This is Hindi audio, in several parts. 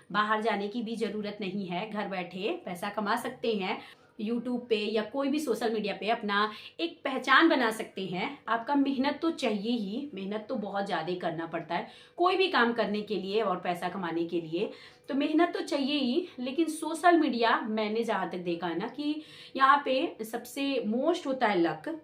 बाहर जाने की भी ज़रूरत नहीं है, घर बैठे पैसा कमा सकते हैं। यूट्यूब पे या कोई भी सोशल मीडिया पे अपना एक पहचान बना सकते हैं। आपका मेहनत तो चाहिए ही, मेहनत तो बहुत ज़्यादा करना पड़ता है कोई भी काम करने के लिए और पैसा कमाने के लिए, तो मेहनत तो चाहिए ही। लेकिन सोशल मीडिया मैंने जहाँ तक देखा है ना कि यहाँ पे सबसे मोस्ट होता है लक।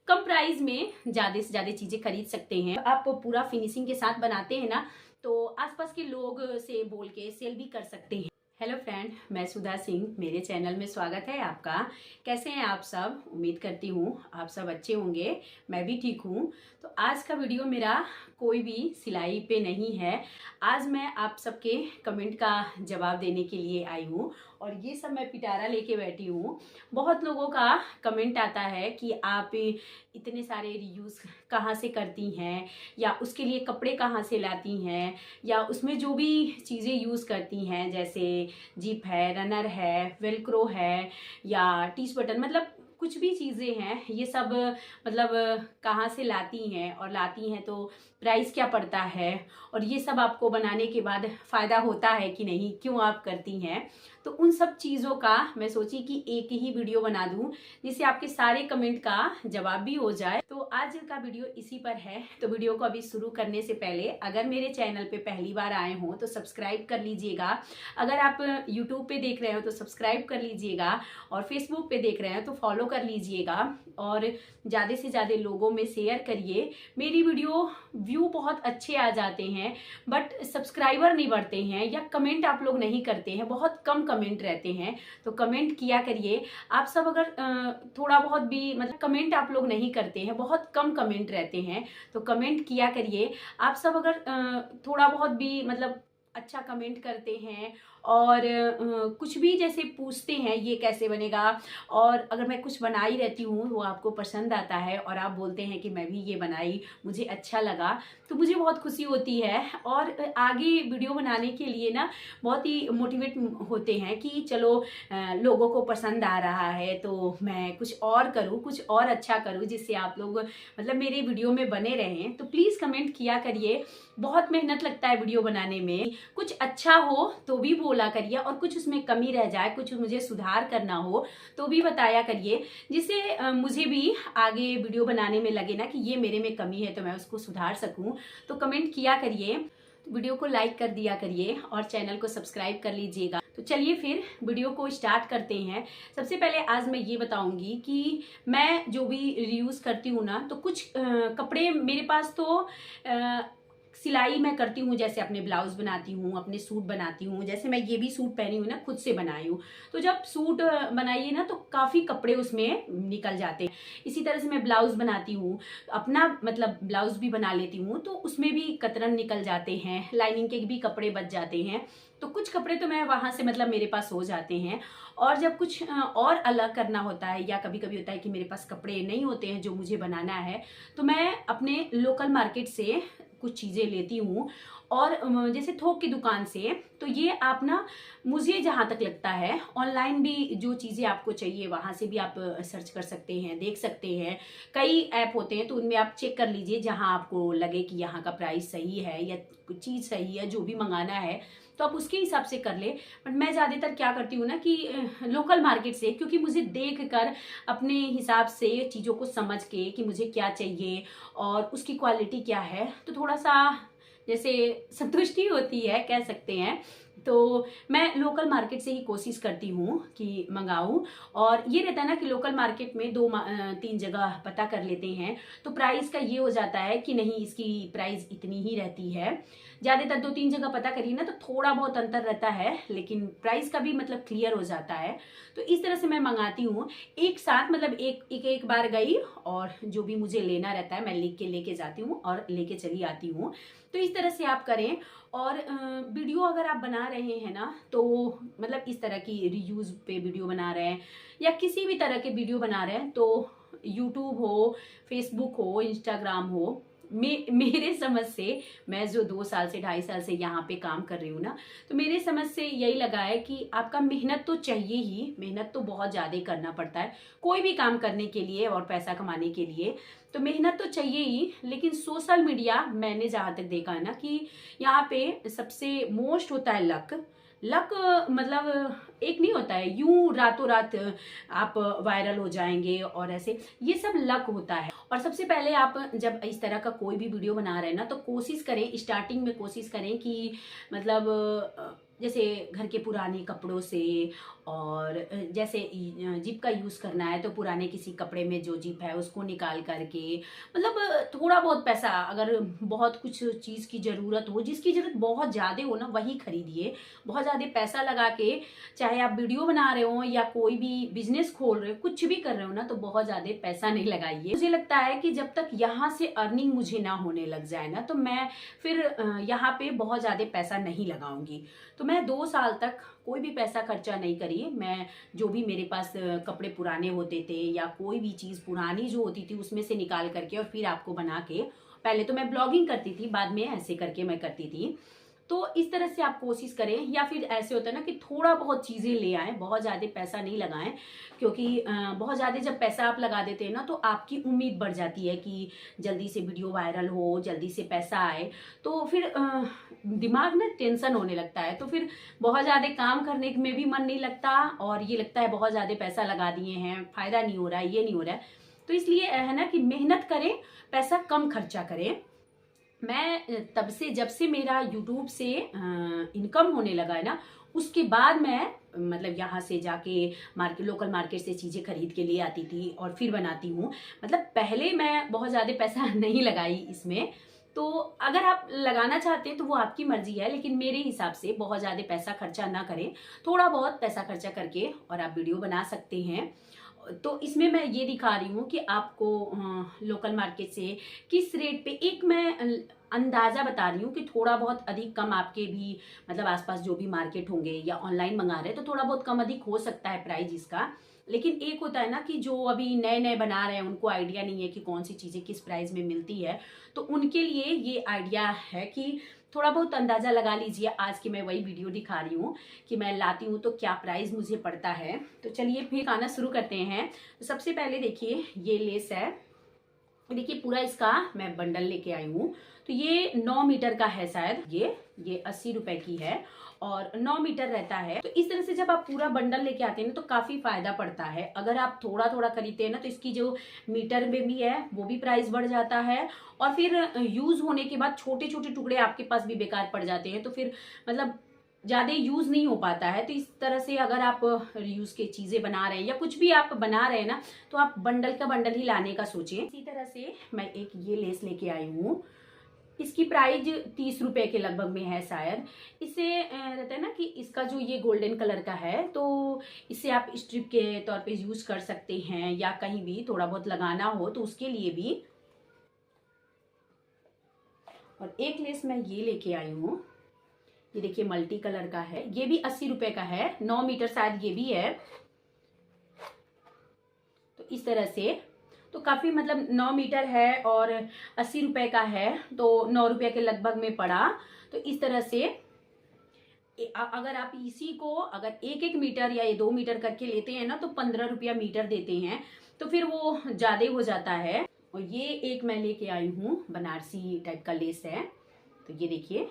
कम प्राइस में ज़्यादा से ज़्यादा चीज़ें खरीद सकते हैं। आप पूरा फिनिशिंग के साथ बनाते हैं ना, तो आसपास के लोग से बोल के सेल भी कर सकते हैं। हेलो फ्रेंड, मैं सुधा सिंह, मेरे चैनल में स्वागत है आपका। कैसे हैं आप सब? उम्मीद करती हूँ आप सब अच्छे होंगे, मैं भी ठीक हूँ। तो आज का वीडियो मेरा कोई भी सिलाई पे नहीं है। आज मैं आप सबके कमेंट का जवाब देने के लिए आई हूँ और ये सब मैं पिटारा लेके बैठी हूँ। बहुत लोगों का कमेंट आता है कि आप इतने सारे रिव्यूज़ कहाँ से करती हैं, या उसके लिए कपड़े कहाँ से लाती हैं, या उसमें जो भी चीज़ें यूज़ करती हैं जैसे जिप है, रनर है, वेलक्रो है या टीच बटन, मतलब कुछ भी चीज़ें हैं ये सब मतलब कहाँ से लाती हैं, और लाती हैं तो प्राइस क्या पड़ता है, और ये सब आपको बनाने के बाद फ़ायदा होता है कि नहीं, क्यों आप करती हैं। तो उन सब चीज़ों का मैं सोची कि एक ही वीडियो बना दूं जिससे आपके सारे कमेंट का जवाब भी हो जाए। तो आज का वीडियो इसी पर है। तो वीडियो को अभी शुरू करने से पहले अगर मेरे चैनल पे पहली बार आए हों तो सब्सक्राइब कर लीजिएगा। अगर आप यूट्यूब पे देख रहे हो तो सब्सक्राइब कर लीजिएगा, और फेसबुक पे देख रहे हैं तो फॉलो कर लीजिएगा, और ज़्यादा से ज़्यादा लोगों में शेयर करिए। मेरी वीडियो व्यू बहुत अच्छे आ जाते हैं बट सब्सक्राइबर नहीं बढ़ते हैं, या कमेंट आप लोग नहीं करते हैं, बहुत कम कमेंट रहते हैं। तो कमेंट किया करिए आप सब। अगर थोड़ा बहुत भी मतलब कमेंट आप लोग नहीं करते हैं, बहुत कम कमेंट रहते हैं, तो कमेंट किया करिए आप सब। अगर थोड़ा बहुत भी मतलब अच्छा कमेंट करते हैं और कुछ भी जैसे पूछते हैं ये कैसे बनेगा, और अगर मैं कुछ बना ही रहती हूँ वो आपको पसंद आता है और आप बोलते हैं कि मैं भी ये बनाई, मुझे अच्छा लगा, तो मुझे बहुत खुशी होती है। और आगे वीडियो बनाने के लिए ना बहुत ही मोटिवेट होते हैं कि चलो लोगों को पसंद आ रहा है तो मैं कुछ और करूँ, कुछ और अच्छा करूँ, जिससे आप लोग मतलब मेरे वीडियो में बने रहें। तो प्लीज़ कमेंट किया करिए। बहुत मेहनत लगता है वीडियो बनाने में। कुछ अच्छा हो तो भी बोला करिए, और कुछ उसमें कमी रह जाए, कुछ मुझे सुधार करना हो तो भी बताया करिए, जिससे मुझे भी आगे वीडियो बनाने में लगे ना कि ये मेरे में कमी है तो मैं उसको सुधार सकूं। तो कमेंट किया करिए, वीडियो को लाइक कर दिया करिए और चैनल को सब्सक्राइब कर लीजिएगा। तो चलिए फिर वीडियो को स्टार्ट करते हैं। सबसे पहले आज मैं ये बताऊंगी कि मैं जो भी रिव्यूज़ करती हूँ ना, तो कुछ कपड़े मेरे पास तो सिलाई मैं करती हूँ, जैसे अपने ब्लाउज बनाती हूँ, अपने सूट बनाती हूँ। जैसे मैं ये भी सूट पहनी हूँ ना, खुद से बनाई हूँ। तो जब सूट बनाइए ना तो काफ़ी कपड़े उसमें निकल जाते हैं। इसी तरह से मैं ब्लाउज बनाती हूँ, अपना मतलब ब्लाउज भी बना लेती हूँ, तो उसमें भी कतरन निकल जाते हैं, लाइनिंग के भी कपड़े बच जाते हैं। तो कुछ कपड़े तो मैं वहाँ से मतलब मेरे पास हो जाते हैं। और जब कुछ और अलग करना होता है, या कभी कभी होता है कि मेरे पास कपड़े नहीं होते हैं जो मुझे बनाना है, तो मैं अपने लोकल मार्केट से कुछ चीज़ें लेती हूँ। और जैसे थोक की दुकान से, तो ये आप ना, मुझे जहाँ तक लगता है ऑनलाइन भी जो चीज़ें आपको चाहिए वहाँ से भी आप सर्च कर सकते हैं, देख सकते हैं। कई ऐप होते हैं तो उनमें आप चेक कर लीजिए, जहाँ आपको लगे कि यहाँ का प्राइस सही है या चीज़ सही है, जो भी मंगाना है तो आप उसके हिसाब से कर ले। बट मैं ज़्यादातर क्या करती हूँ ना कि लोकल मार्केट से, क्योंकि मुझे देख कर अपने हिसाब से चीज़ों को समझ के कि मुझे क्या चाहिए और उसकी क्वालिटी क्या है, तो थोड़ा सा जैसे संतुष्टि होती है कह सकते हैं। तो मैं लोकल मार्केट से ही कोशिश करती हूँ कि मंगाऊँ। और ये रहता है ना कि लोकल मार्केट में 2-3 जगह पता कर लेते हैं, तो प्राइस का ये हो जाता है कि नहीं, इसकी प्राइस इतनी ही रहती है। ज़्यादातर 2-3 जगह पता करिए ना तो थोड़ा बहुत अंतर रहता है, लेकिन प्राइस का भी मतलब क्लियर हो जाता है। तो इस तरह से मैं मंगाती हूँ एक साथ, मतलब एक बार गई और जो भी मुझे लेना रहता है मैं लिख के लेके जाती हूँ और लेके चली आती हूँ। तो इस तरह से आप करें। और वीडियो अगर आप बना रहे हैं ना, तो मतलब इस तरह की रिव्यूज़ पे वीडियो बना रहे हैं या किसी भी तरह के वीडियो बना रहे हैं, तो यूट्यूब हो, फेसबुक हो, इंस्टाग्राम हो, मेरे समझ से, मैं जो 2 साल से 2.5 साल से यहाँ पे काम कर रही हूँ ना, तो मेरे समझ से यही लगा है कि आपका मेहनत तो चाहिए ही, मेहनत तो बहुत ज़्यादा करना पड़ता है कोई भी काम करने के लिए और पैसा कमाने के लिए, तो मेहनत तो चाहिए ही। लेकिन सोशल मीडिया, मैंने जहाँ तक देखा है ना, कि यहाँ पे सबसे मोस्ट होता है लक। लक मतलब एक नहीं होता है यूं रातों रात आप वायरल हो जाएंगे और ऐसे, ये सब लक होता है। और सबसे पहले आप जब इस तरह का कोई भी वीडियो बना रहे हैं ना, तो कोशिश करें, स्टार्टिंग में कोशिश करें कि मतलब जैसे घर के पुराने कपड़ों से, और जैसे जिप का यूज़ करना है तो पुराने किसी कपड़े में जो जिप है उसको निकाल करके, मतलब थोड़ा बहुत पैसा, अगर बहुत कुछ चीज़ की ज़रूरत हो, जिसकी ज़रूरत बहुत ज़्यादा हो ना, वही खरीदिए। बहुत ज़्यादा पैसा लगा के, चाहे आप वीडियो बना रहे हो या कोई भी बिजनेस खोल रहे हो, कुछ भी कर रहे हो ना, तो बहुत ज़्यादा पैसा नहीं लगाइए। मुझे लगता है कि जब तक यहाँ से अर्निंग मुझे ना होने लग जाए ना, तो मैं फिर यहाँ पे बहुत ज़्यादा पैसा नहीं लगाऊंगी। तो मैं 2 साल तक कोई भी पैसा खर्चा नहीं करी। मैं जो भी मेरे पास कपड़े पुराने होते थे या कोई भी चीज़ पुरानी जो होती थी उसमें से निकाल करके और फिर आपको बना के, पहले तो मैं ब्लॉगिंग करती थी, बाद में ऐसे करके मैं करती थी। तो इस तरह से आप कोशिश करें, या फिर ऐसे होता है ना कि थोड़ा बहुत चीज़ें ले आएं, बहुत ज़्यादा पैसा नहीं लगाएं, क्योंकि बहुत ज़्यादा जब पैसा आप लगा देते हैं ना, तो आपकी उम्मीद बढ़ जाती है कि जल्दी से वीडियो वायरल हो, जल्दी से पैसा आए, तो फिर दिमाग में टेंशन होने लगता है, तो फिर बहुत ज़्यादा काम करने में भी मन नहीं लगता, और ये लगता है बहुत ज़्यादा पैसा लगा दिए हैं, फ़ायदा नहीं हो रहा है, ये नहीं हो रहा है। तो इसलिए है ना कि मेहनत करें, पैसा कम खर्चा करें। मैं तब से, जब से मेरा यूट्यूब से इनकम होने लगा है ना, उसके बाद मैं मतलब यहाँ से जाके लोकल मार्केट से चीज़ें खरीद के लिए आती थी और फिर बनाती हूँ। मतलब पहले मैं बहुत ज़्यादा पैसा नहीं लगाई इसमें। तो अगर आप लगाना चाहते हैं तो वो आपकी मर्जी है, लेकिन मेरे हिसाब से बहुत ज़्यादा पैसा खर्चा ना करें, थोड़ा बहुत पैसा खर्चा करके और आप वीडियो बना सकते हैं। तो इसमें मैं ये दिखा रही हूँ कि आपको लोकल मार्केट से किस रेट पे, एक मैं अंदाज़ा बता रही हूँ कि थोड़ा बहुत अधिक कम आपके भी मतलब आसपास जो भी मार्केट होंगे या ऑनलाइन मंगा रहे हैं, तो थोड़ा बहुत कम अधिक हो सकता है प्राइस इसका। लेकिन एक होता है ना कि जो अभी नए नए बना रहे हैं, उनको आइडिया नहीं है कि कौन सी चीज़ें किस प्राइस में मिलती है, तो उनके लिए ये आइडिया है कि थोड़ा बहुत अंदाज़ा लगा लीजिए। आज की मैं वही वीडियो दिखा रही हूँ कि मैं लाती हूँ तो क्या प्राइस मुझे पड़ता है। तो चलिए फिर आना शुरू करते हैं। तो सबसे पहले देखिए ये लेस है, देखिए पूरा इसका मैं बंडल लेके आई हूँ। तो ये 9 मीटर का है शायद, ये 80 रुपए की है और 9 मीटर रहता है। तो इस तरह से जब आप पूरा बंडल लेके आते हैं ना, तो काफी फायदा पड़ता है। अगर आप थोड़ा थोड़ा खरीदते हैं ना, तो इसकी जो मीटर में भी है वो भी प्राइस बढ़ जाता है, और फिर यूज होने के बाद छोटे छोटे टुकड़े आपके पास भी बेकार पड़ जाते हैं, तो फिर मतलब ज़्यादा यूज़ नहीं हो पाता है। तो इस तरह से अगर आप रीयूज़ की चीज़ें बना रहे हैं या कुछ भी आप बना रहे हैं ना, तो आप बंडल का बंडल ही लाने का सोचें। इसी तरह से मैं एक ये लेस लेके आई हूँ, इसकी प्राइस 30 रुपए के लगभग में है शायद। इससे रहता है ना कि इसका जो ये गोल्डन कलर का है, तो इसे आप स्ट्रिप के तौर पे यूज़ कर सकते हैं, या कहीं भी थोड़ा बहुत लगाना हो तो उसके लिए भी। और एक लेस मैं ये लेके आई हूँ, ये देखिए मल्टी कलर का है, ये भी 80 रुपए का है, 9 मीटर शायद ये भी है। तो इस तरह से तो काफी मतलब 9 मीटर है और 80 रुपए का है, तो 9 रुपए के लगभग में पड़ा। तो इस तरह से अगर आप इसी को अगर 1-1 मीटर या ये 2 मीटर करके लेते हैं ना, तो 15 रुपया मीटर देते हैं, तो फिर वो ज्यादा हो जाता है। और ये एक मैं लेके आई हूँ, बनारसी टाइप का लेस है। तो ये देखिए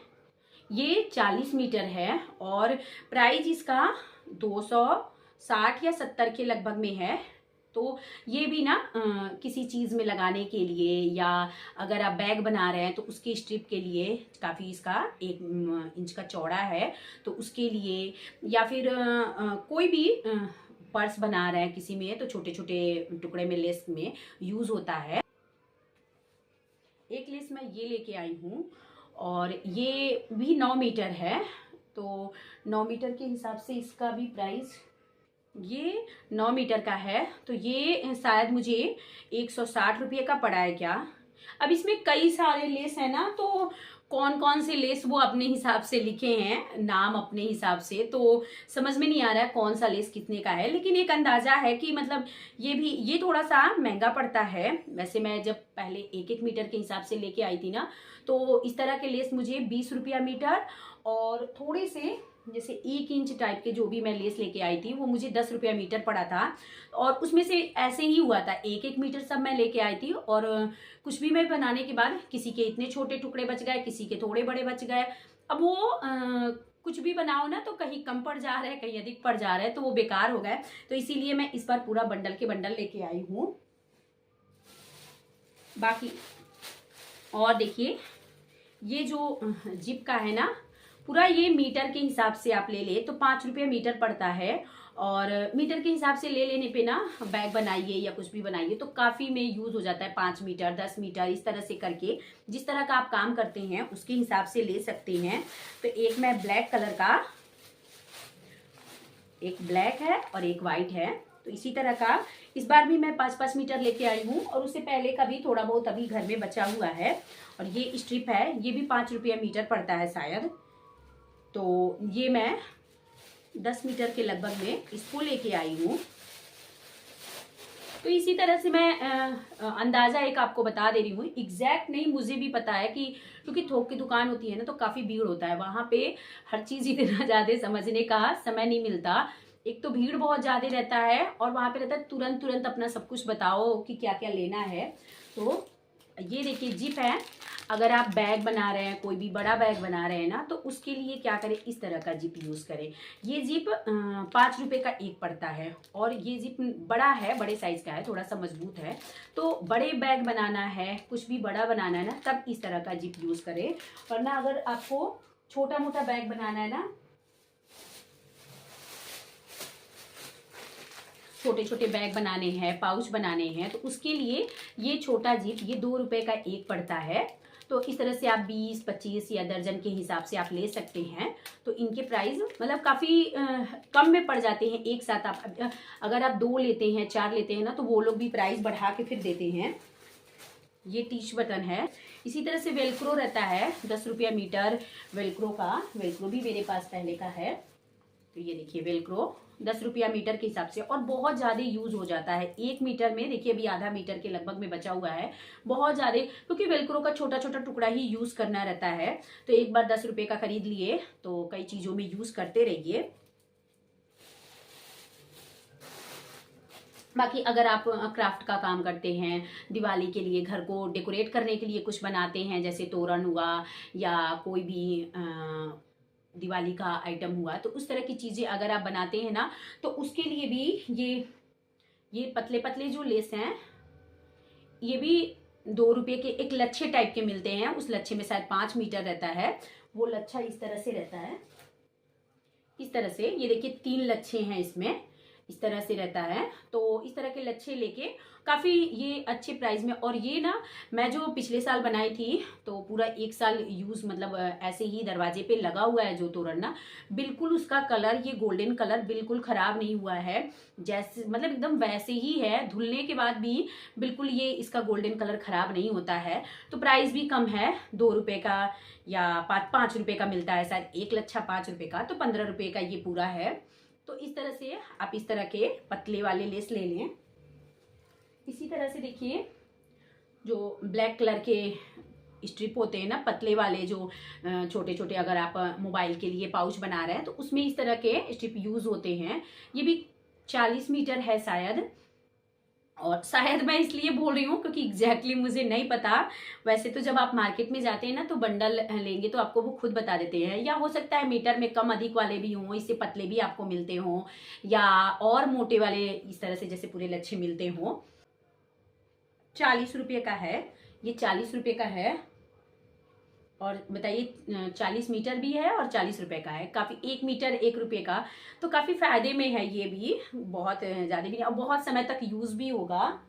ये 40 मीटर है और प्राइस इसका 260 या 70 के लगभग में है। तो ये भी ना किसी चीज़ में लगाने के लिए, या अगर आप बैग बना रहे हैं तो उसकी स्ट्रिप के लिए काफ़ी इसका 1 इंच का चौड़ा है, तो उसके लिए, या फिर कोई भी पर्स बना रहे हैं किसी में, तो छोटे छोटे टुकड़े में लेस में यूज़ होता है। एक लेस मैं ये लेके आई हूँ और ये भी 9 मीटर है। तो 9 मीटर के हिसाब से इसका भी प्राइस, ये 9 मीटर का है, तो ये शायद मुझे 160 रुपये का पड़ा है क्या। अब इसमें कई सारे लेस है ना, तो कौन कौन से लेस वो अपने हिसाब से लिखे हैं, नाम अपने हिसाब से, तो समझ में नहीं आ रहा है कौन सा लेस कितने का है, लेकिन एक अंदाजा है कि मतलब ये थोड़ा सा महंगा पड़ता है। वैसे मैं जब पहले 1-1 मीटर के हिसाब से लेके आई थी ना, तो इस तरह के लेस मुझे 20 रुपया मीटर, और थोड़े से जैसे 1 इंच टाइप के जो भी मैं लेस लेके आई थी वो मुझे 10 रुपया मीटर पड़ा था। और उसमें से ऐसे ही हुआ था, 1-1 मीटर सब मैं लेके आई थी, और कुछ भी मैं बनाने के बाद किसी के इतने छोटे टुकड़े बच गए, किसी के थोड़े बड़े बच गए। अब वो कुछ भी बनाओ ना तो कहीं कम पड़ जा रहा है, कहीं अधिक पड़ जा रहा है, तो वो बेकार हो गए। तो इसीलिए मैं इस बार पूरा बंडल के बंडल लेके आई हूँ। बाकी और देखिए, ये जो जिप का है ना, पूरा ये मीटर के हिसाब से आप ले ले तो 5 रुपये मीटर पड़ता है। और मीटर के हिसाब से ले लेने पे ना, बैग बनाइए या कुछ भी बनाइए तो काफ़ी में यूज़ हो जाता है। 5 मीटर 10 मीटर इस तरह से करके, जिस तरह का आप काम करते हैं उसके हिसाब से ले सकते हैं। तो एक मैं ब्लैक कलर का, एक ब्लैक है और एक वाइट है, तो इसी तरह का इस बार भी मैं 5-5 मीटर लेके आई हूँ। और उससे पहले का भी थोड़ा बहुत अभी घर में बचा हुआ है। और ये स्ट्रिप है, ये भी 5 रुपया मीटर पड़ता है शायद। तो ये मैं 10 मीटर के लगभग में इसको लेके आई हूँ। तो इसी तरह से मैं अंदाज़ा एक आपको बता दे रही हूँ, एग्जैक्ट नहीं मुझे भी पता है, कि क्योंकि थोक की दुकान होती है ना तो काफ़ी भीड़ होता है वहाँ पे, हर चीज़ इतना ज़्यादा समझने का समय नहीं मिलता। एक तो भीड़ बहुत ज़्यादा रहता है, और वहाँ पे रहता है तुरंत तुरंत अपना सब कुछ बताओ कि क्या क्या लेना है। तो ये देखिए जिप है, अगर आप बैग बना रहे हैं, कोई भी बड़ा बैग बना रहे हैं ना, तो उसके लिए क्या करें, इस तरह का जिप यूज़ करें। ये जिप 5 रुपये का एक पड़ता है, और ये जिप बड़ा है, बड़े साइज़ का है, थोड़ा सा मजबूत है। तो बड़े बैग बनाना है, कुछ भी बड़ा बनाना है ना, तब इस तरह का जिप यूज़ करें। वरना अगर आपको छोटा मोटा बैग बनाना है ना, छोटे छोटे बैग बनाने हैं, पाउच बनाने हैं, तो उसके लिए ये छोटा जिप ये 2 रुपये का एक पड़ता है। तो इस तरह से आप 20-25 या दर्जन के हिसाब से आप ले सकते हैं। तो इनके प्राइस मतलब काफ़ी कम में पड़ जाते हैं एक साथ। आप अगर आप 2 लेते हैं, 4 लेते हैं ना, तो वो लोग भी प्राइस बढ़ा के फिर देते हैं। ये टीच बटन है। इसी तरह से वेलक्रो रहता है 10 रुपया मीटर वेलक्रो का। वेलक्रो भी मेरे पास पहले का है। तो ये देखिए वेलक्रो 10 रुपया मीटर के हिसाब से, और बहुत ज़्यादा यूज़ हो जाता है 1 मीटर में। देखिए अभी आधा मीटर के लगभग में बचा हुआ है, बहुत ज़्यादा, क्योंकि वेलक्रो का छोटा छोटा टुकड़ा ही यूज़ करना रहता है। तो एक बार 10 रुपये का खरीद लिए तो कई चीज़ों में यूज़ करते रहिए। बाकी अगर आप क्राफ्ट का काम करते हैं, दिवाली के लिए घर को डेकोरेट करने के लिए कुछ बनाते हैं, जैसे तोरण हुआ या कोई भी दिवाली का आइटम हुआ, तो उस तरह की चीज़ें अगर आप बनाते हैं ना, तो उसके लिए भी ये पतले पतले जो लेस हैं, ये भी 2 रुपये के एक लच्छे टाइप के मिलते हैं। उस लच्छे में शायद 5 मीटर रहता है। वो लच्छा इस तरह से रहता है, इस तरह से। ये देखिए 3 लच्छे हैं इसमें, इस तरह से रहता है। तो इस तरह के लच्छे लेके काफ़ी ये अच्छे प्राइस में। और ये ना मैं जो पिछले साल बनाई थी, तो पूरा 1 साल यूज़, मतलब ऐसे ही दरवाजे पे लगा हुआ है जो तोरण ना, बिल्कुल उसका कलर, ये गोल्डन कलर बिल्कुल ख़राब नहीं हुआ है, जैसे मतलब एकदम वैसे ही है। धुलने के बाद भी बिल्कुल ये इसका गोल्डन कलर ख़राब नहीं होता है। तो प्राइस भी कम है, 2 रुपये का या 5 रुपये का मिलता है शायद, एक लच्छा 5 रुपये का, तो 15 रुपये का ये पूरा है। तो इस तरह से आप इस तरह के पतले वाले लेस ले लें। इसी तरह से देखिए जो ब्लैक कलर के स्ट्रिप होते हैं ना, पतले वाले जो छोटे छोटे, अगर आप मोबाइल के लिए पाउच बना रहे हैं तो उसमें इस तरह के स्ट्रिप यूज़ होते हैं। ये भी 40 मीटर है शायद, और शायद मैं इसलिए बोल रही हूँ क्योंकि एग्जैक्टली मुझे नहीं पता। वैसे तो जब आप मार्केट में जाते हैं ना तो बंडल लेंगे तो आपको वो खुद बता देते हैं, या हो सकता है मीटर में कम अधिक वाले भी हों, इससे पतले भी आपको मिलते हों, या और मोटे वाले इस तरह से जैसे पूरे लच्छे मिलते हों। 40 रुपये का है ये, 40 रुपये का है। और बताइए 40 मीटर भी है और 40 रुपये का है। काफ़ी, 1 मीटर 1 रुपये का, तो काफ़ी फ़ायदे में है ये भी, बहुत ज़्यादा भी नहीं, और बहुत समय तक यूज़ भी होगा।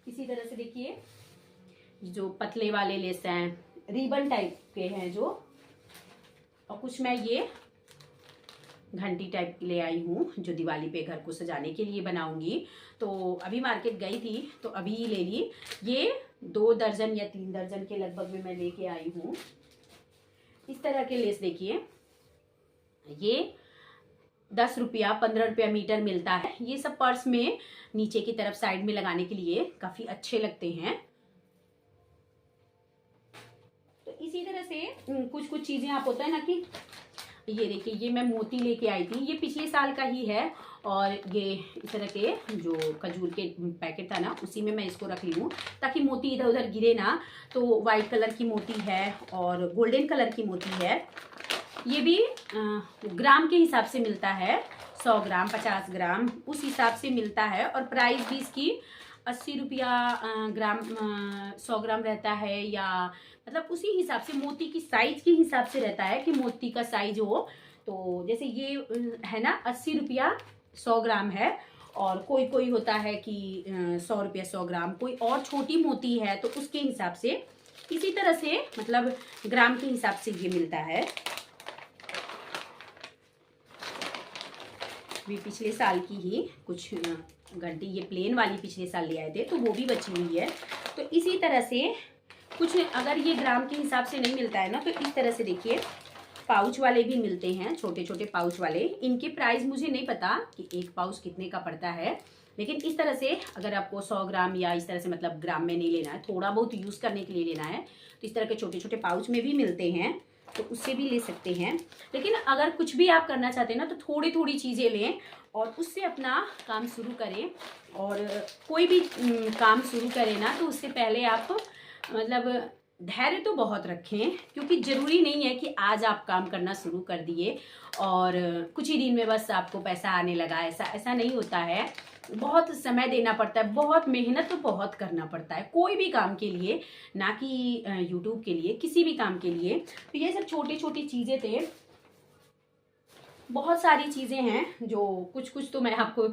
इसी तरह से देखिए जो पतले वाले लेस हैं, रिबन टाइप के हैं जो, और कुछ मैं ये घंटी टाइप की ले आई हूँ जो दिवाली पे घर को सजाने के लिए बनाऊंगी। तो अभी मार्केट गई थी तो अभी ले ली। ये 2 दर्जन या 3 दर्जन के लगभग में मैं लेके आई हूँ। इस तरह के लेस देखिए, ये 10 रुपया 15 रुपया मीटर मिलता है। ये सब पर्स में नीचे की तरफ साइड में लगाने के लिए काफी अच्छे लगते हैं। तो इसी तरह से कुछ कुछ चीजें आप होता है ना कि ये देखिए, ये मैं मोती लेके आई थी, ये पिछले साल का ही है। और ये इस तरह के जो खजूर के पैकेट था ना, उसी में मैं इसको रख ली हूँ ताकि मोती इधर उधर गिरे ना। तो वाइट कलर की मोती है और गोल्डन कलर की मोती है। ये भी ग्राम के हिसाब से मिलता है, 100 ग्राम 50 ग्राम उस हिसाब से मिलता है। और प्राइस भी इसकी 80 रुपया ग्राम 100 ग्राम रहता है, या मतलब उसी हिसाब से मोती की साइज के हिसाब से रहता है कि मोती का साइज हो। तो जैसे ये है ना 80 रुपया 100 ग्राम है, और कोई कोई होता है कि 100 रुपया 100 ग्राम, कोई और छोटी मोती है तो उसके हिसाब से। इसी तरह से मतलब ग्राम के हिसाब से ये मिलता है। भी पिछले साल की ही कुछ घंटी, ये प्लेन वाली पिछले साल ले आए थे तो वो भी बची हुई है। तो इसी तरह से कुछ, अगर ये ग्राम के हिसाब से नहीं मिलता है ना, तो इस तरह से देखिए पाउच वाले भी मिलते हैं, छोटे छोटे पाउच वाले। इनके प्राइस मुझे नहीं पता कि एक पाउच कितने का पड़ता है, लेकिन इस तरह से अगर आपको 100 ग्राम या इस तरह से मतलब ग्राम में नहीं लेना है, थोड़ा बहुत यूज़ करने के लिए लेना है, तो इस तरह के छोटे छोटे पाउच में भी मिलते हैं, तो उससे भी ले सकते हैं। लेकिन अगर कुछ भी आप करना चाहते हैं ना, तो थोड़ी थोड़ी चीज़ें लें और उससे अपना काम शुरू करें। और कोई भी काम शुरू करें ना, तो उससे पहले आप मतलब धैर्य तो बहुत रखें, क्योंकि ज़रूरी नहीं है कि आज आप काम करना शुरू कर दिए और कुछ ही दिन में बस आपको पैसा आने लगा। ऐसा नहीं होता है। बहुत समय देना पड़ता है, बहुत मेहनत तो बहुत करना पड़ता है कोई भी काम के लिए, ना कि यूट्यूब के लिए, किसी भी काम के लिए। तो ये सब छोटी छोटी चीज़ें थे, बहुत सारी चीज़ें हैं जो कुछ कुछ तो मैं आपको,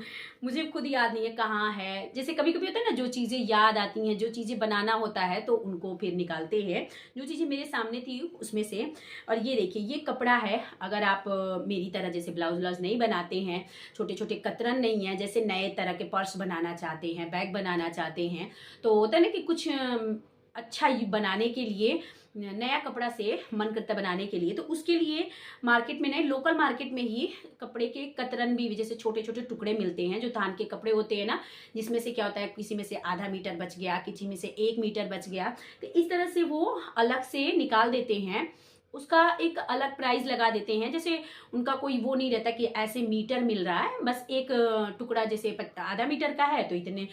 मुझे खुद याद नहीं है कहाँ है। जैसे कभी कभी होता है ना, जो चीज़ें याद आती हैं, जो चीज़ें बनाना होता है तो उनको फिर निकालते हैं। जो चीज़ें मेरे सामने थी उसमें से। और ये देखिए, ये कपड़ा है। अगर आप मेरी तरह जैसे ब्लाउज व्लाउज नहीं बनाते हैं, छोटे छोटे कतरन नहीं है, जैसे नए तरह के पर्स बनाना चाहते हैं, बैग बनाना चाहते हैं, तो होता है ना कि कुछ अच्छा बनाने के लिए नया कपड़ा से मन करता बनाने के लिए, तो उसके लिए मार्केट में, नए लोकल मार्केट में ही कपड़े के कतरन भी जैसे छोटे छोटे टुकड़े मिलते हैं, जो धान के कपड़े होते हैं ना, जिसमें से क्या होता है, किसी में से आधा मीटर बच गया, किसी में से 1 मीटर बच गया, तो इस तरह से वो अलग से निकाल देते हैं, उसका एक अलग प्राइस लगा देते हैं। जैसे उनका कोई वो नहीं रहता कि ऐसे मीटर मिल रहा है, बस एक टुकड़ा जैसे आधा मीटर का है तो इतने।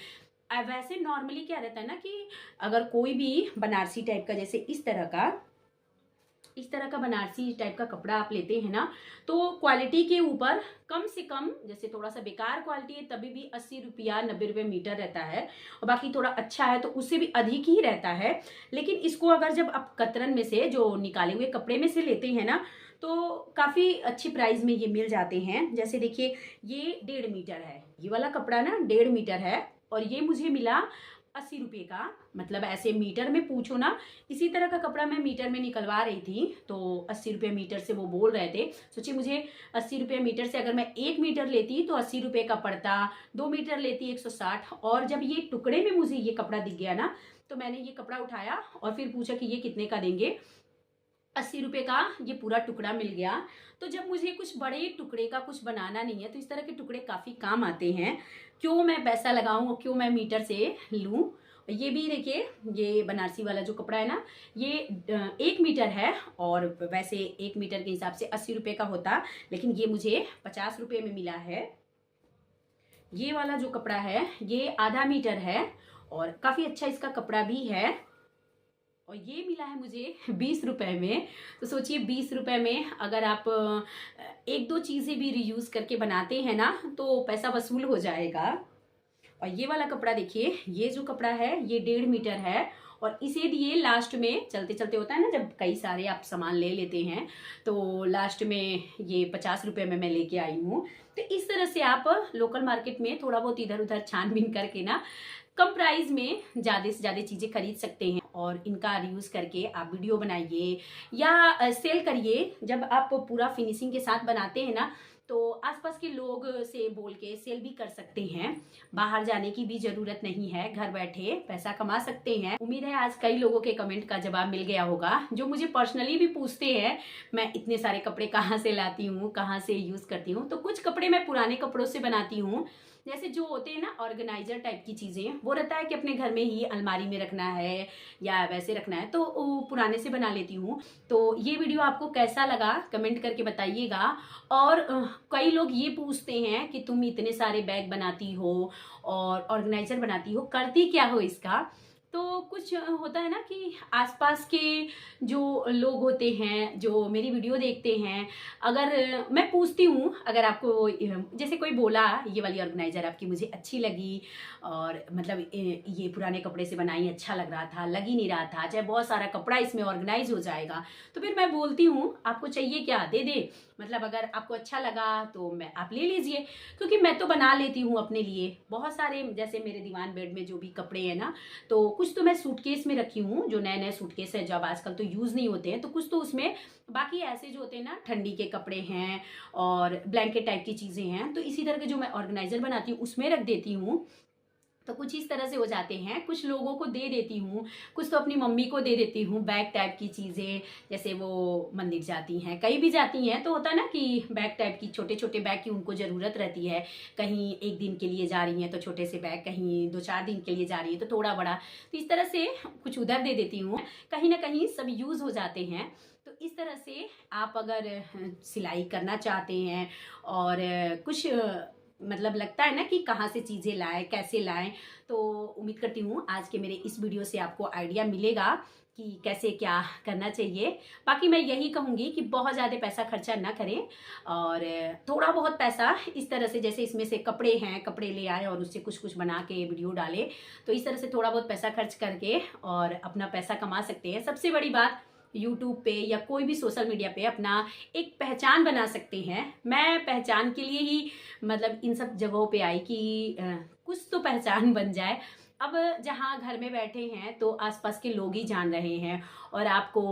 वैसे नॉर्मली क्या रहता है ना कि अगर कोई भी बनारसी टाइप का, जैसे इस तरह का बनारसी टाइप का कपड़ा आप लेते हैं ना, तो क्वालिटी के ऊपर कम से कम, जैसे थोड़ा सा बेकार क्वालिटी है तभी भी 80 रुपया 90 रुपये मीटर रहता है, और बाकी थोड़ा अच्छा है तो उससे भी अधिक ही रहता है। लेकिन इसको अगर जब आप कतरन में से, जो निकाले हुए कपड़े में से लेते हैं ना, तो काफ़ी अच्छी प्राइस में ये मिल जाते हैं। जैसे देखिए, ये 1.5 मीटर है, ये वाला कपड़ा ना 1.5 मीटर है, और ये मुझे मिला 80 रुपये का। मतलब ऐसे मीटर में पूछो ना, इसी तरह का कपड़ा मैं मीटर में निकलवा रही थी तो 80 रुपये मीटर से वो बोल रहे थे। सोचिए, मुझे 80 रुपये मीटर से अगर मैं 1 मीटर लेती तो 80 रुपये का पड़ता, 2 मीटर लेती 160। और जब ये टुकड़े में मुझे ये कपड़ा दिख गया ना, तो मैंने ये कपड़ा उठाया और फिर पूछा कि ये कितने का देंगे। 80 रुपये का ये पूरा टुकड़ा मिल गया। तो जब मुझे कुछ बड़े टुकड़े का कुछ बनाना नहीं है, तो इस तरह के टुकड़े काफ़ी काम आते हैं। क्यों मैं पैसा लगाऊं और क्यों मैं मीटर से लूं। ये भी देखिए, ये बनारसी वाला जो कपड़ा है ना, ये 1 मीटर है, और वैसे 1 मीटर के हिसाब से 80 रुपये का होता, लेकिन ये मुझे 50 रुपये में मिला है। ये वाला जो कपड़ा है ये आधा मीटर है, और काफ़ी अच्छा इसका कपड़ा भी है, और ये मिला है मुझे 20 रुपये में। तो सोचिए, 20 रुपये में अगर आप 1-2 चीज़ें भी रीयूज़ करके बनाते हैं ना, तो पैसा वसूल हो जाएगा। और ये वाला कपड़ा देखिए, ये जो कपड़ा है ये 1.5 मीटर है, और इसे दिए लास्ट में, चलते चलते होता है ना जब कई सारे आप सामान ले लेते हैं, तो लास्ट में ये 50 रुपये में मैं लेके आई हूँ। तो इस तरह से आप लोकल मार्केट में थोड़ा बहुत इधर उधर छानबीन करके ना, कम प्राइस में ज़्यादा से ज़्यादा चीज़ें खरीद सकते हैं, और इनका यूज़ करके आप वीडियो बनाइए या सेल करिए। जब आप पूरा फिनिशिंग के साथ बनाते हैं ना, तो आसपास के लोग से बोल के सेल भी कर सकते हैं। बाहर जाने की भी जरूरत नहीं है, घर बैठे पैसा कमा सकते हैं। उम्मीद है आज कई लोगों के कमेंट का जवाब मिल गया होगा, जो मुझे पर्सनली भी पूछते हैं मैं इतने सारे कपड़े कहाँ से लाती हूँ, कहाँ से यूज करती हूँ। तो कुछ कपड़े मैं पुराने कपड़ों से बनाती हूँ, जैसे जो होते हैं ना ऑर्गेनाइजर टाइप की चीजें, वो रहता है कि अपने घर में ही अलमारी में रखना है या वैसे रखना है, तो पुराने से बना लेती हूँ। तो ये वीडियो आपको कैसा लगा कमेंट करके बताइएगा। और कई लोग ये पूछते हैं कि तुम इतने सारे बैग बनाती हो और ऑर्गेनाइजर बनाती हो, करती क्या हो इसका। तो कुछ होता है ना कि आसपास के जो लोग होते हैं जो मेरी वीडियो देखते हैं, अगर मैं पूछती हूँ, अगर आपको जैसे कोई बोला ये वाली ऑर्गेनाइजर आपकी मुझे अच्छी लगी और मतलब ये पुराने कपड़े से बनाई, अच्छा लग रहा था, लग ही नहीं रहा था, चाहे बहुत सारा कपड़ा इसमें ऑर्गेनाइज हो जाएगा, तो फिर मैं बोलती हूँ आपको चाहिए क्या, दे दे। मतलब अगर आपको अच्छा लगा तो आप ले लीजिए, क्योंकि मैं तो बना लेती हूँ अपने लिए बहुत सारे। जैसे मेरे दीवान बेड में जो भी कपड़े हैं ना, तो कुछ तो मैं सूटकेस में रखी हूँ, जो नए नए सूटकेस है जब आजकल तो यूज नहीं होते हैं, तो कुछ तो उसमें, बाकी ऐसे जो होते हैं ना ठंडी के कपड़े हैं और ब्लैंकेट टाइप की चीजें हैं, तो इसी तरह के जो मैं ऑर्गेनाइजर बनाती हूँ उसमें रख देती हूँ। तो कुछ इस तरह से हो जाते हैं, कुछ लोगों को दे देती हूँ, कुछ तो अपनी मम्मी को दे देती हूँ। बैग टाइप की चीज़ें, जैसे वो मंदिर जाती हैं, कहीं भी जाती हैं, तो होता है ना कि बैग टाइप की, छोटे छोटे बैग की उनको ज़रूरत रहती है। कहीं एक दिन के लिए जा रही हैं तो छोटे से बैग, कहीं 2-4 दिन के लिए जा रही है तो थोड़ा बड़ा, तो इस तरह से कुछ उधर दे देती हूँ। कहीं ना कहीं सब यूज़ हो जाते हैं। तो इस तरह से आप अगर सिलाई करना चाहते हैं और कुछ मतलब लगता है ना कि कहाँ से चीज़ें लाएं, कैसे लाएं, तो उम्मीद करती हूँ आज के मेरे इस वीडियो से आपको आइडिया मिलेगा कि कैसे क्या करना चाहिए। बाकी मैं यही कहूँगी कि बहुत ज़्यादा पैसा खर्चा ना करें और थोड़ा बहुत पैसा इस तरह से, जैसे इसमें से कपड़े हैं, कपड़े ले आए और उससे कुछ कुछ बना के वीडियो डालें, तो इस तरह से थोड़ा बहुत पैसा खर्च करके और अपना पैसा कमा सकते हैं। सबसे बड़ी बात, यूट्यूब पे या कोई भी सोशल मीडिया पे अपना एक पहचान बना सकते हैं। मैं पहचान के लिए ही मतलब इन सब जगहों पे आई कि कुछ तो पहचान बन जाए। अब जहाँ घर में बैठे हैं तो आसपास के लोग ही जान रहे हैं और आपको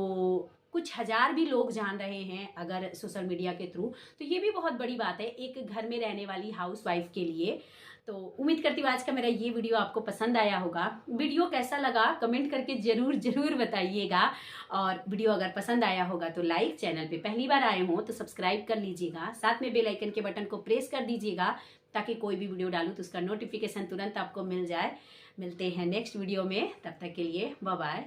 कुछ हजार भी लोग जान रहे हैं अगर सोशल मीडिया के थ्रू, तो ये भी बहुत बड़ी बात है एक घर में रहने वाली हाउसवाइफ के लिए। तो उम्मीद करती हूँ आज का मेरा ये वीडियो आपको पसंद आया होगा। वीडियो कैसा लगा कमेंट करके जरूर जरूर बताइएगा, और वीडियो अगर पसंद आया होगा तो लाइक, चैनल पे पहली बार आए हो तो सब्सक्राइब कर लीजिएगा, साथ में बेल आइकन के बटन को प्रेस कर दीजिएगा ताकि कोई भी वीडियो डालूं तो उसका नोटिफिकेशन तुरंत आपको मिल जाए। मिलते हैं नेक्स्ट वीडियो में, तब तक के लिए बाय बाय।